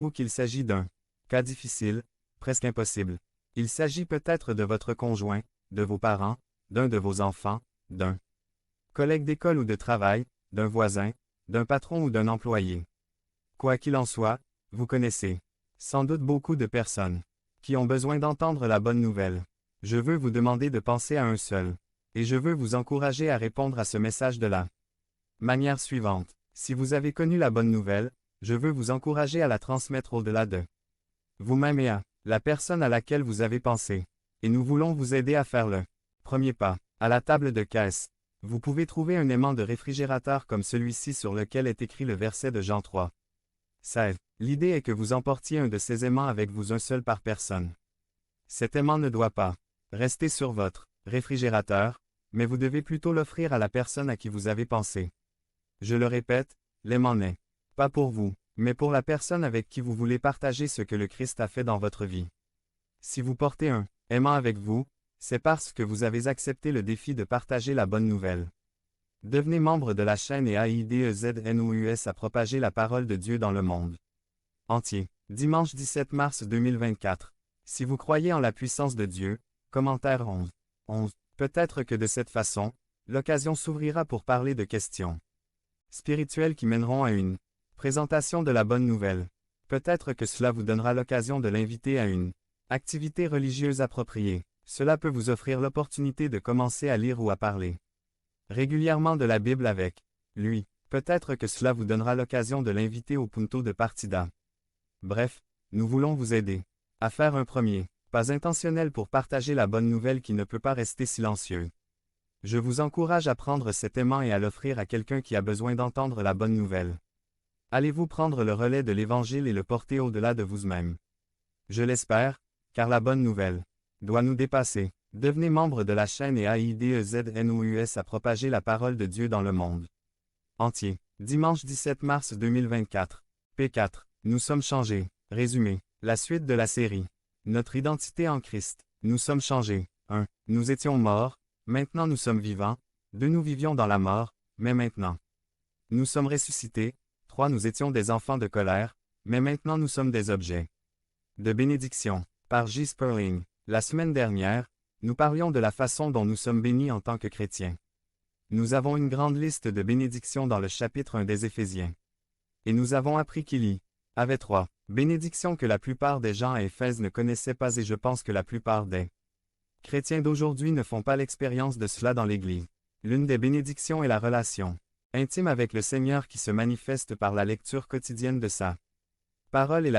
Ou qu'il s'agit d'un cas difficile, presque impossible. Il s'agit peut-être de votre conjoint, de vos parents, d'un de vos enfants, d'un collègue d'école ou de travail, d'un voisin, d'un patron ou d'un employé. Quoi qu'il en soit, vous connaissez sans doute beaucoup de personnes qui ont besoin d'entendre la bonne nouvelle. Je veux vous demander de penser à un seul. Et je veux vous encourager à répondre à ce message de la manière suivante. Si vous avez connu la bonne nouvelle, je veux vous encourager à la transmettre au-delà de vous-même et à la personne à laquelle vous avez pensé. Et nous voulons vous aider à faire le premier pas. À la table de caisse, vous pouvez trouver un aimant de réfrigérateur comme celui-ci sur lequel est écrit le verset de Jean 3. 16. L'idée est que vous emportiez un de ces aimants avec vous, un seul par personne. Cet aimant ne doit pas rester sur votre réfrigérateur, mais vous devez plutôt l'offrir à la personne à qui vous avez pensé. Je le répète, l'aimant n'est pas pour vous, mais pour la personne avec qui vous voulez partager ce que le Christ a fait dans votre vie. Si vous portez un aimant avec vous, c'est parce que vous avez accepté le défi de partager la bonne nouvelle. Devenez membre de la chaîne et aidez-nous à propager la parole de Dieu dans le monde entier. Dimanche 17 mars 2024. Si vous croyez en la puissance de Dieu, commentaire 11. Peut-être que de cette façon, l'occasion s'ouvrira pour parler de questions spirituelles qui mèneront à une présentation de la bonne nouvelle. Peut-être que cela vous donnera l'occasion de l'inviter à une activité religieuse appropriée. Cela peut vous offrir l'opportunité de commencer à lire ou à parler régulièrement de la Bible avec lui. Peut-être que cela vous donnera l'occasion de l'inviter au punto de partida. Bref, nous voulons vous aider à faire un premier pas intentionnel pour partager la bonne nouvelle qui ne peut pas rester silencieux. Je vous encourage à prendre cet aimant et à l'offrir à quelqu'un qui a besoin d'entendre la bonne nouvelle. Allez-vous prendre le relais de l'Évangile et le porter au-delà de vous-même? Je l'espère, car la bonne nouvelle doit nous dépasser. Devenez membre de la chaîne et aidez-nous à propager la parole de Dieu dans le monde entier. Dimanche 17 mars 2024. P4. Nous sommes changés. Résumé. La suite de la série. Notre identité en Christ. Nous sommes changés. 1. Nous étions morts, maintenant nous sommes vivants. 2. Nous vivions dans la mort, mais maintenant nous sommes ressuscités. 3. Nous étions des enfants de colère, mais maintenant nous sommes des objets de bénédiction. Par J. Sperling. La semaine dernière, nous parlions de la façon dont nous sommes bénis en tant que chrétiens. Nous avons une grande liste de bénédictions dans le chapitre 1 des Éphésiens. Et nous avons appris qu'il y avait 3 bénédictions que la plupart des gens à Éphèse ne connaissaient pas, et je pense que la plupart des chrétiens d'aujourd'hui ne font pas l'expérience de cela dans l'Église. L'une des bénédictions est la relation intime avec le Seigneur qui se manifeste par la lecture quotidienne de sa parole et la